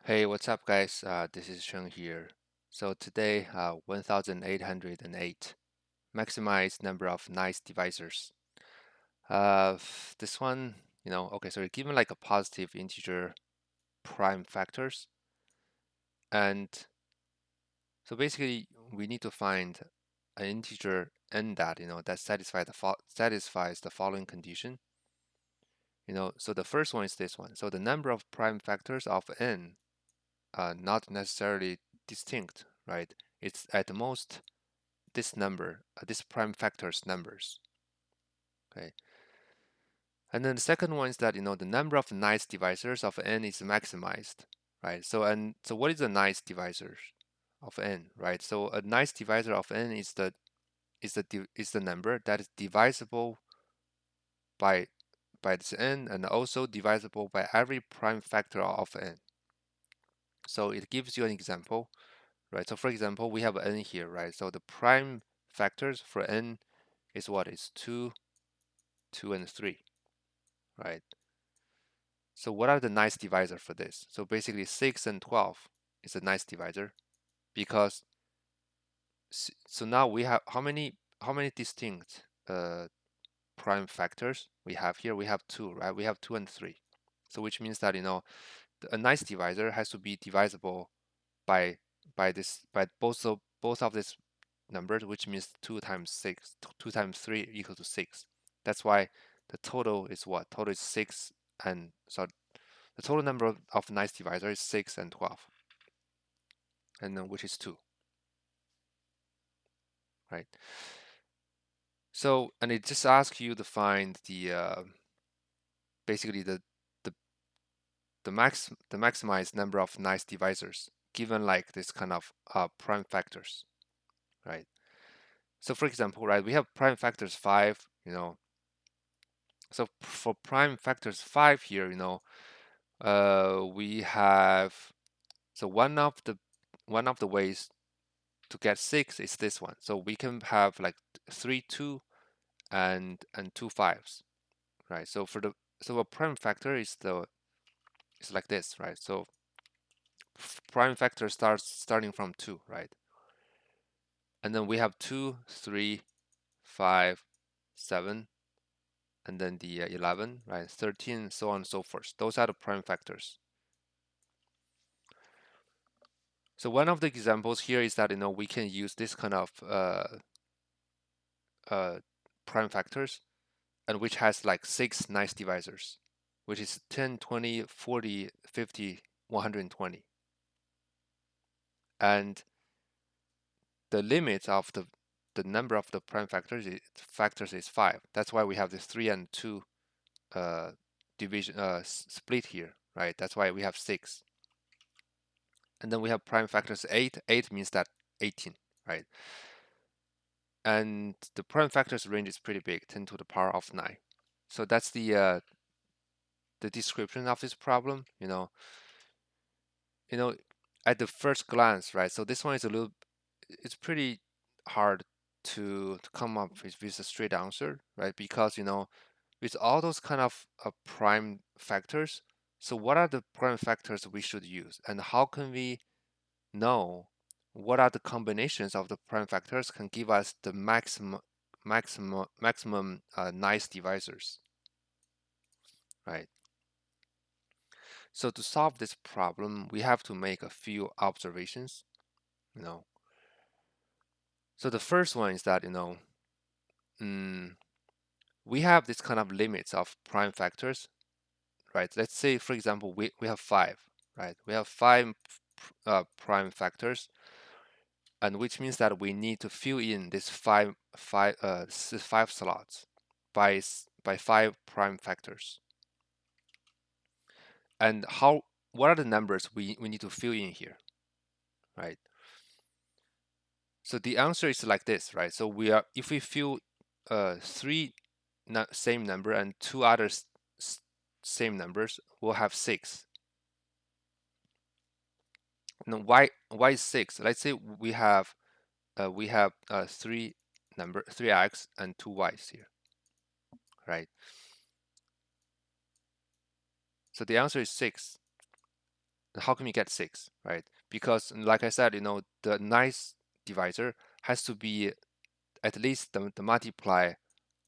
Hey, what's up, guys? This is Sheng here. So today, 1808, maximize number of nice divisors. This one, okay, so given like a positive integer prime factors, and so basically we need to find an integer n that satisfies the following condition. So the first one is this one. So the number of prime factors of n not necessarily distinct, right? It's at most this number, this prime factor's numbers. Okay. And then the second one is that the number of nice divisors of n is maximized, right? So what is a nice divisor of n, right? So a nice divisor of n is the number that is divisible by this n and also divisible by every prime factor of n. So it gives you an example, right? So for example, we have n here, right? So the prime factors for n is what? Is 2, 2, and 3, right? So what are the nice divisor for this? So basically 6 and 12 is a nice divisor because so now we have how many distinct prime factors we have here? We have 2, right? We have 2 and 3. So which means that a nice divisor has to be divisible by both of these numbers, which means 2 times 6, 2 times 3 equal to 6. That's why the total is what? Total is 6 and so the total number of nice divisor is 6 and 12, and then which is 2, right? So, and it just asks you to find the basically the the maximized number of nice divisors given like this kind of prime factors, right? So for example, right, we have prime factors 5, so for prime factors 5 here, we have, so one of the ways to get 6 is this one. So we can have like 3 2 and 2 5s, right? So a prime factor is like this, right? So prime factor starting from 2, right? And then we have 2 3 5 7, and then the 11, right? 13, so on and so forth. Those are the prime factors. So one of the examples here is that we can use this kind of prime factors, and which has like 6 nice divisors, which is 10, 20, 40, 50, 120. And the limit of the number of the prime factors is 5. That's why we have this 3 and 2 division split here, right? That's why we have 6. And then we have prime factors 8. 8 means that 18, right? And the prime factors range is pretty big, 10 to the power of 9. So that's the description of this problem. At the first glance, right? So this one is it's pretty hard to come up with a straight answer, right? Because with all those kind of prime factors, so what are the prime factors we should use, and how can we know what are the combinations of the prime factors can give us the maximum nice divisors, right? So to solve this problem, we have to make a few observations, you know. So the first one is that we have this kind of limits of prime factors, right? Let's say, for example, we have 5, right? We have 5 prime factors, and which means that we need to fill in this 5 slots by 5 prime factors. And what are the numbers we need to fill in here, right? So the answer is like this, right? So if we fill 3 same number and 2 others same numbers, we'll have 6. Now why 6? Let's say we have 3 3x and 2 y's here, right? So the answer is 6. how can we get 6, right? Because like I said, the nice divisor has to be at least the multiply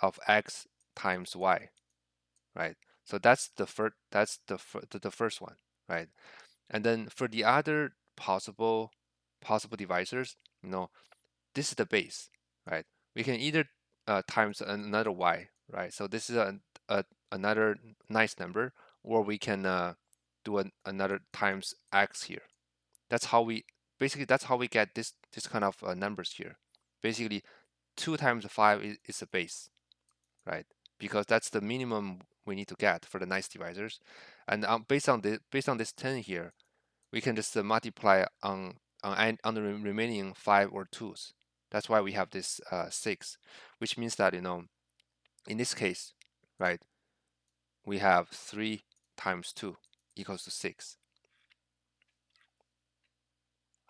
of x times y, right? So that's the first one, right? And then for the other possible divisors, this is the base, right? We can either times another y, right? So this is another nice number, or we can do another times x here. That's how we get this kind of numbers here. Basically, 2 times 5 is the base, right? Because that's the minimum we need to get for the nice divisors. And based on this 10 here, we can just multiply on the remaining 5 or 2s. That's why we have this 6, which means that in this case, right, we have 3 times 2 equals to 6,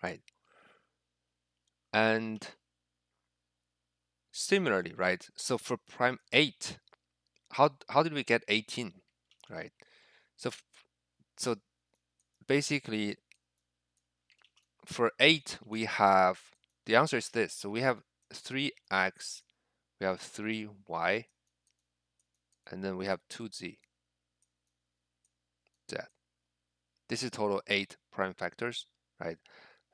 right? And similarly, right, so for prime 8, how did we get 18, right? So so basically for 8 we have, the answer is this. So we have 3x, we have 3y, and then we have 2z. This is total 8 prime factors, right?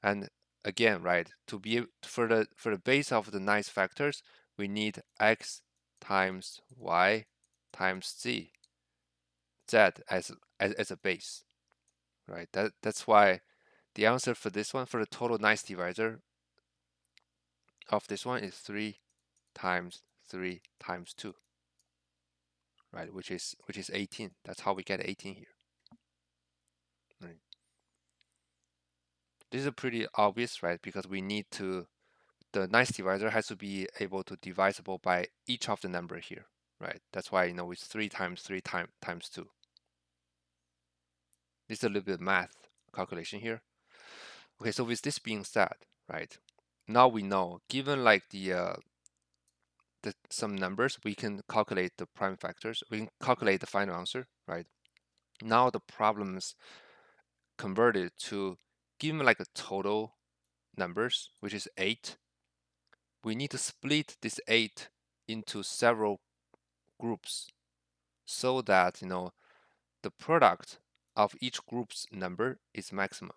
And again, right, to be for the base of the nice factors, we need x times y times z as a base, right? That's why the answer for this one, for the total nice divisor of this one, is 3 times 3 times 2, right? Which is 18. That's how we get 18 here. Right. This is pretty obvious, right? Because we need to, the nice divisor has to be able to divisible by each of the number here, right? That's why it's 3 times 3 times 2. This is a little bit of math calculation here. Okay, so with this being said, right, now we know, given like some numbers, we can calculate the prime factors. We can calculate the final answer, right? Now the problem's converted to, given like a total numbers, which is 8. We need to split this 8 into several groups so that the product of each group's number is maximum,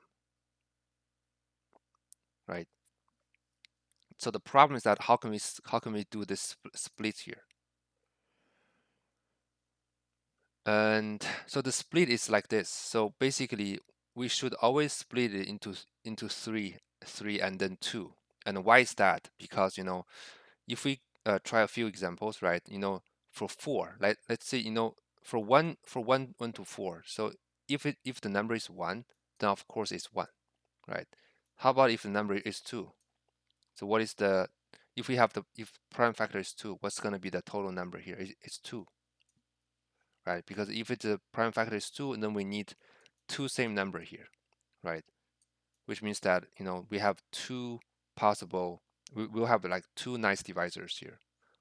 right? So the problem is that how can we do this split here? And so the split is like this. So basically, we should always split it into three, and then 2. And why is that? Because if we try a few examples, right? For 4, like let's say for 1 1 to 4. So if the number is 1, then of course it's 1, right? How about if the number is 2? So what is the, if prime factor is 2, what's going to be the total number here? It's 2, right? Because if it's a prime factor is 2, then we need 2 same number here, right? Which means that we have 2 possible, we'll have like 2 nice divisors here.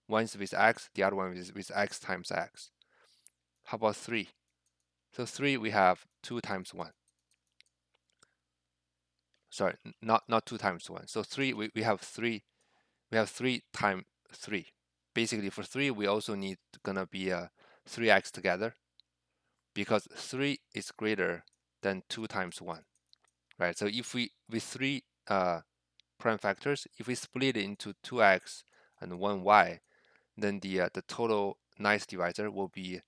One is with x, the other one is with x times x. How about 3? So 3 we have 2 times 1. Sorry, not 2 times 1. So 3 we have 3 times 3. Basically for 3 we also need gonna be 3x together, because 3 is greater than 2 times 1, right? So if we, with 3 prime factors, if we split it into 2x and 1y, then the total nice divisor will be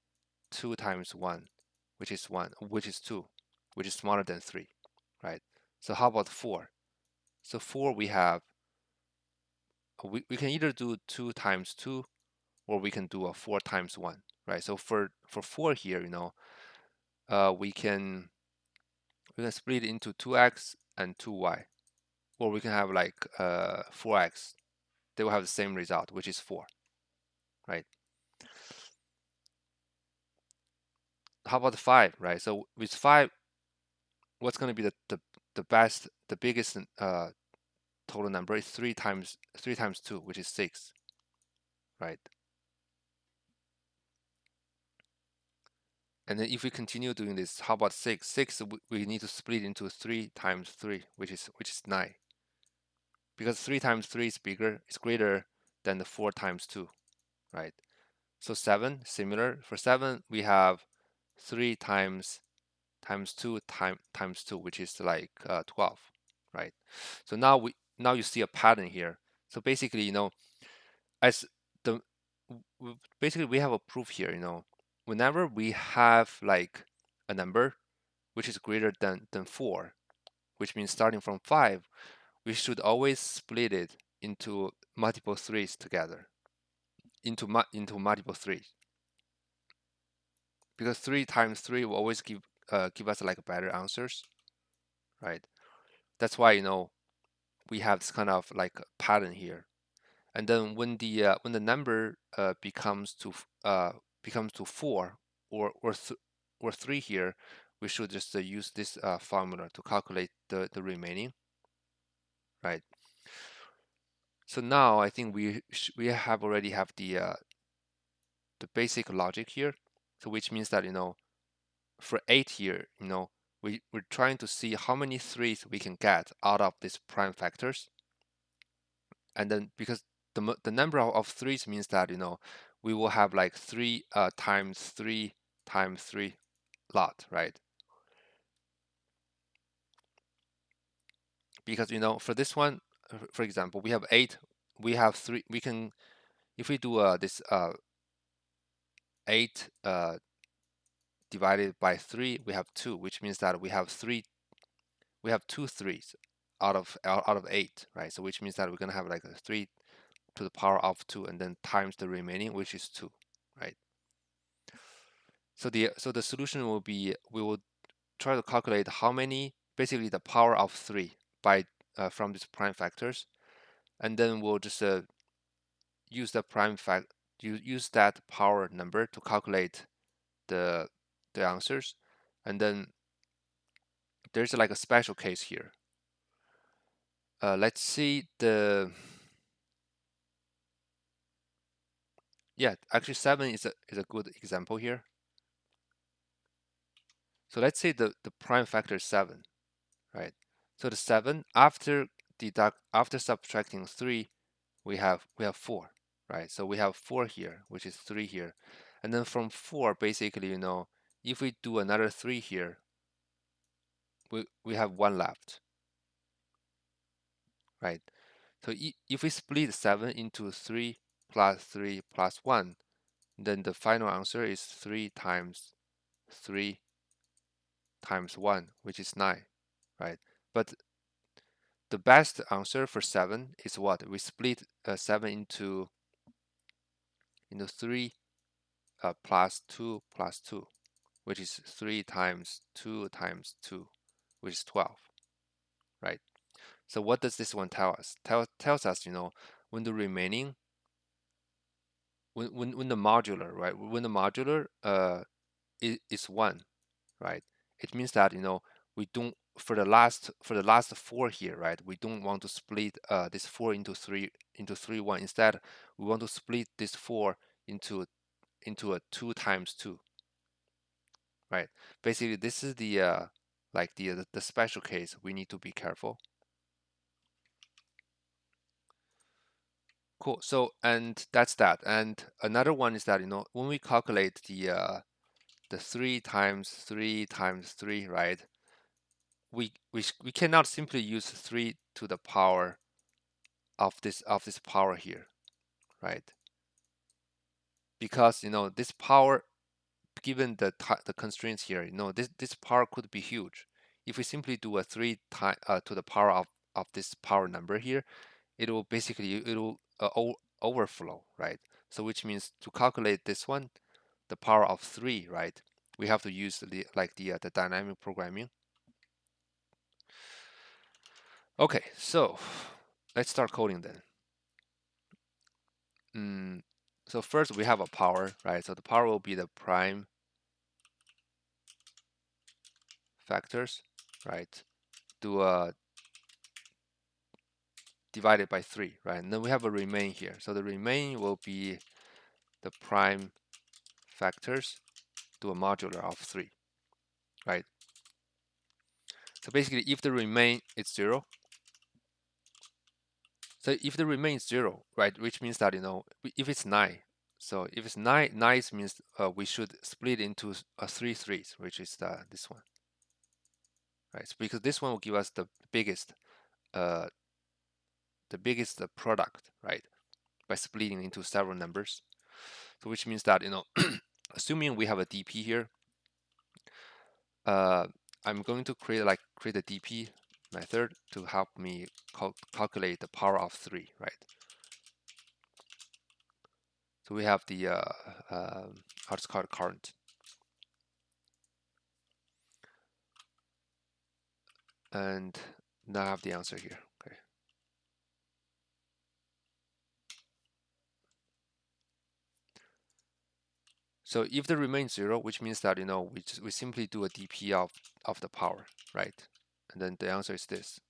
2 times 1, which is 2, which is smaller than 3, right? So how about 4? So 4 we have, we can either do 2 times 2, or we can do a 4 times 1, right? So for 4 here, we can split it into 2x and 2y, or we can have like 4x. They will have the same result, which is 4, right? How about 5, right? So with 5, what's going to be the biggest total number is 3 times 2, which is 6, right? And then if we continue doing this, how about 6? 6 we need to split into 3 times 3, which is 9. Because 3 times 3 is bigger, it's greater than the 4 times 2, right? So 7, similar. For 7, we have 3 times 2 times 2, which is like 12, right? So now you see a pattern here. So basically, as the basically we have a proof here, whenever we have like a number which is greater than 4, which means starting from 5, we should always split it into multiple threes together, into multiple threes, because 3 times 3 will always give us like better answers, right? That's why we have this kind of like pattern here. And then when the number becomes to 4 or 3 here, we should just use this formula to calculate the remaining, right? So now I think we have already have the basic logic here. So which means that for 8 here, we're trying to see how many threes we can get out of these prime factors. And then because the number of threes means that we will have like 3 times 3 times 3 lot, right? Because for this one, for example, we have 8, we have 3, we can, if we do this 8 divided by 3, we have 2, which means that we have 2 threes out of 8, right? So which means that we're gonna have like a 3 to the power of 2 and then times the remaining, which is 2, right? So the solution will be, we will try to calculate how many, basically the power of 3 by from these prime factors, and then we'll just use use that power number to calculate the answers. And then there's like a special case here. Let's see yeah, actually 7 is a good example here. So let's say the prime factor is 7, right? So the 7, after subtracting 3, we have 4, right? So we have 4 here, which is 3 here. And then from 4, basically, if we do another 3 here, we have 1 left, right? So if we split 7 into 3 plus 1, then the final answer is 3 times 3 times 1, which is 9, right? But the best answer for 7 is what? We split 7 into 3 plus 2 plus 2, which is 3 times 2 times 2, which is 12, right? So what does this one tell us? Tells us, when the remaining, when the modular, right? When the modular is 1, right? It means that, we don't, for the last 4 here, right? We don't want to split this 4 into 3 1. Instead, we want to split this 4 into a 2 times 2, right? Basically, this is the like the special case. We need to be careful. Cool. So, and that's that. And another one is that, when we calculate the 3 times 3 times 3, right? We cannot simply use 3 to the power of this power here, right? Because this power, given the constraints here, this power could be huge. If we simply do a 3 to the power of this power number here, it will overflow, right? So which means to calculate this one, the power of 3, right? We have to use the dynamic programming. Okay, so let's start coding then. So first we have a power, right? So the power will be the prime factors, right? Do divided by 3, right? And then we have a remain here. So the remain will be the prime factors do a modular of 3, right? So basically, if the remain is 0, so if the remain is 0, right, which means that, if it's 9, so if it's 9, 9 means we should split into 3 threes, which is this one, right? So because this one will give us uh, the biggest product, right, by splitting into several numbers. So which means that, assuming we have a DP here, I'm going to create a DP method to help me calculate the power of 3, right? So we have the how to call it, current, and now I have the answer here. Okay. So if the remains 0, which means that, we simply do a DP of the power, right? And then the answer is this.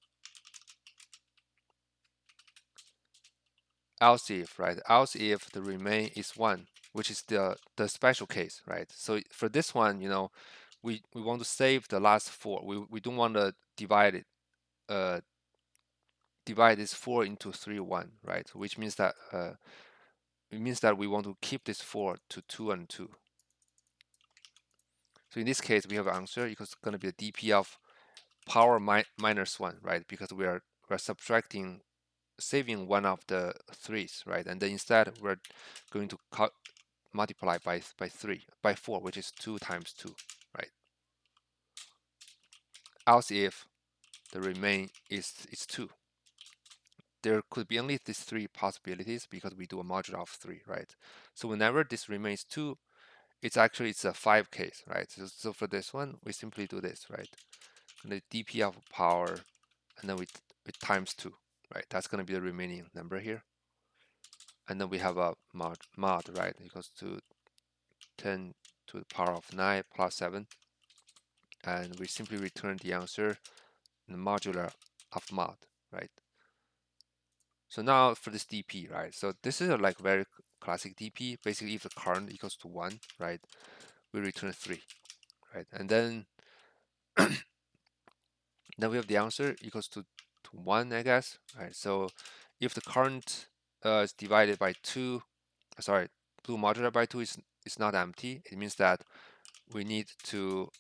Else if, right? Else if the remain is 1, which is the special case, right? So for this one, we want to save the last 4. We don't want to divide this 4 into 3, 1, right? Which means that we want to keep this 4 to 2 and 2. So in this case, we have an answer equals going to be a dp of power minus 1, right? Because we're subtracting, saving one of the 3's, right? And then instead we're going to multiply by 4, which is 2 times 2, right? Else if the remain is 2. There could be only these 3 possibilities because we do a modular of 3, right? So whenever this remains 2, it's a 5 case, right? So for this one, we simply do this, right? And the dp of power, and then we times 2, right? That's going to be the remaining number here. And then we have a mod, right? Equals to 10 to the power of 9 plus 7. And we simply return the answer in the modular of mod, right? So now for this dp, right? So this is a very classic dp. Basically, if the current equals to 1, right, we return 3, right? And then we have the answer equals to 1, I guess, right? So if the current is divided by 2, sorry, 2 modular by 2 is not empty, it means that we need to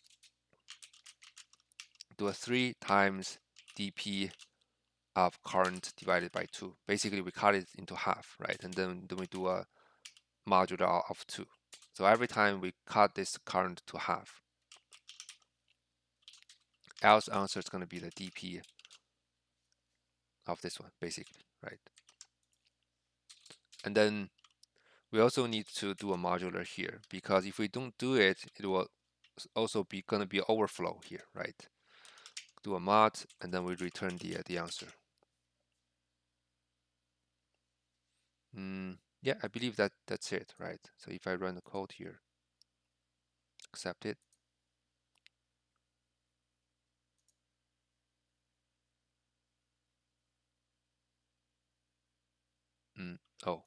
do a 3 times dp of current divided by 2. Basically, we cut it into half, right? And then we do a modular of 2. So every time we cut this current to half, else answer is going to be the dp of this one, basically, right? And then we also need to do a modular here, because if we don't do it, it will also be going to be overflow here, right? Do a mod, and then we return the answer. Yeah, I believe that's it, right? So if I run the code here, accept it. Oh,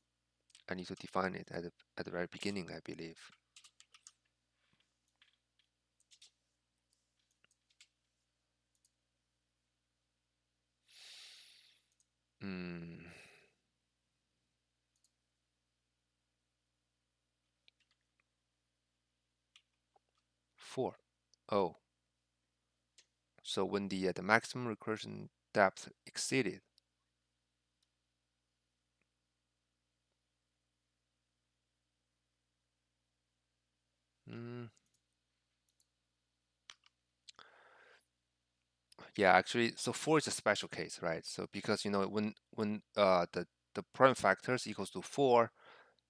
I need to define it at the very beginning, I believe. 4. Oh, so when the maximum recursion depth exceeded. Yeah, actually, so 4 is a special case, right? So because when the prime factors equals to 4,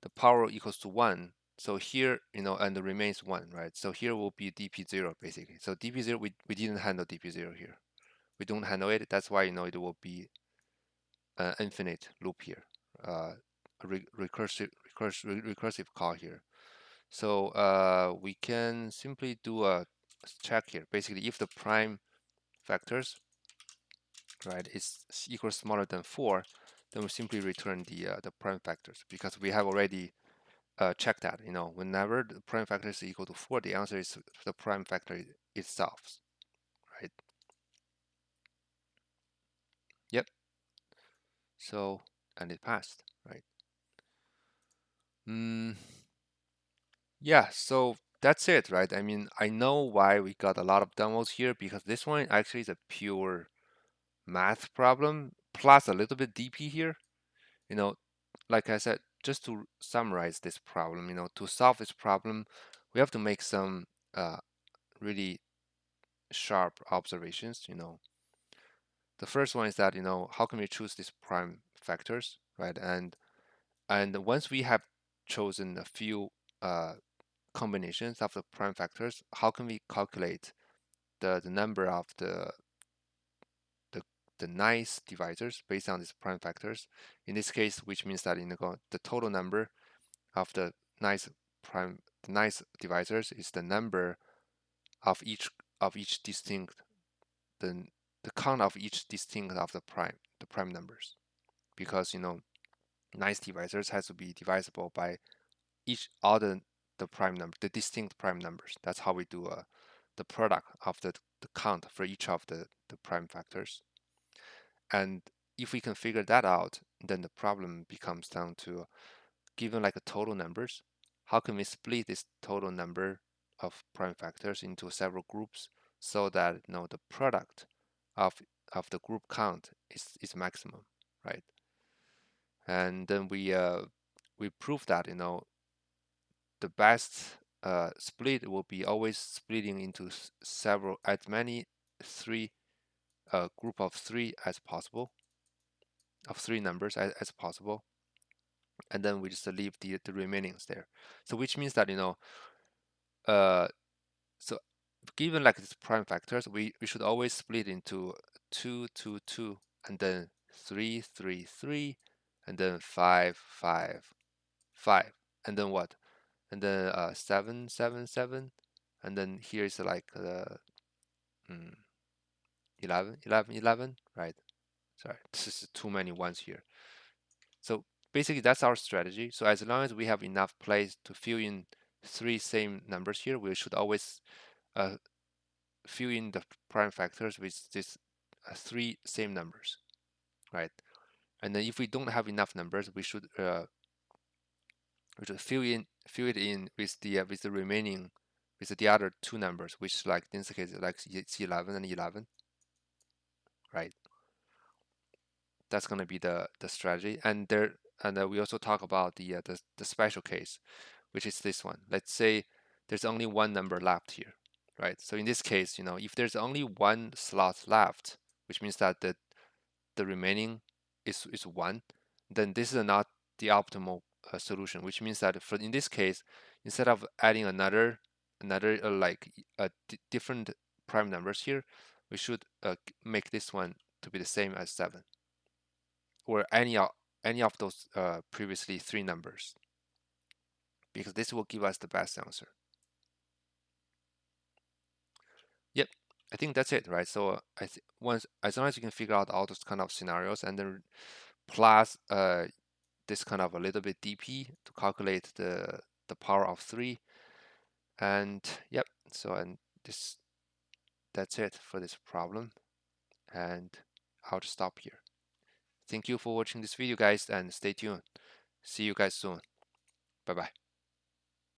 the power equals to 1. So here, and the remains 1, right? So here will be dp0 basically. So dp0, we didn't handle dp0 here. We don't handle it. That's why it will be an infinite loop here, a recursive call here. So we can simply do a check here. Basically, if the prime factors, right, is equals smaller than 4, then we simply return the prime factors, because we have already check that. Whenever the prime factor is equal to 4, the answer is the prime factor itself, right? Yep. So, and it passed, right? Yeah, so that's it, right? I mean, I know why we got a lot of demos here, because this one actually is a pure math problem plus a little bit DP here. You know, like I said, just to summarize this problem, to solve this problem, we have to make some really sharp observations. The first one is that, how can we choose these prime factors, right? And once we have chosen a few combinations of the prime factors, how can we calculate the number of the the nice divisors based on these prime factors? In this case, which means that the total number of the nice prime the nice divisors is the number of each distinct the the count of each distinct of the prime numbers, because nice divisors has to be divisible by all the prime number, the distinct prime numbers. That's how we do the product of the count for each of the prime factors. And if we can figure that out, then the problem becomes down to, given like a total numbers, how can we split this total number of prime factors into several groups so that the product of the group count is maximum, right? And then we prove that the best split will be always splitting into several, as many three group of three as possible, of three numbers as possible, and then we just leave the remainings there. So which means that uh so given like these prime factors, we should always split into 2 2 2, and then 3 3 3, and then 5 5 5, and then what, and then 7 7 7, and then here is like 11 11 11, right? Sorry, this is too many ones here. So basically that's our strategy. So as long as we have enough place to fill in three same numbers here, we should always uh, fill in the prime factors with these three same numbers, right? And then if we don't have enough numbers, we should fill it in with the remaining, with the other two numbers, which like in this case like it's 11 and 11, right? That's gonna be the strategy. And we also talk about the special case, which is this one. Let's say there's only one number left here, right? So in this case, if there's only one slot left, which means that the remaining is one, then this is not the optimal solution. Which means that in this case, instead of adding another like different prime numbers here, we should make this one to be the same as 7, or any of those previously three numbers, because this will give us the best answer. Yep, I think that's it, right? So once, as long as you can figure out all those kind of scenarios, and then plus this kind of a little bit DP to calculate the power of 3, and yep. So and that's it for this problem, and I'll just stop here. Thank you for watching this video, guys, and stay tuned. See you guys soon. Bye bye.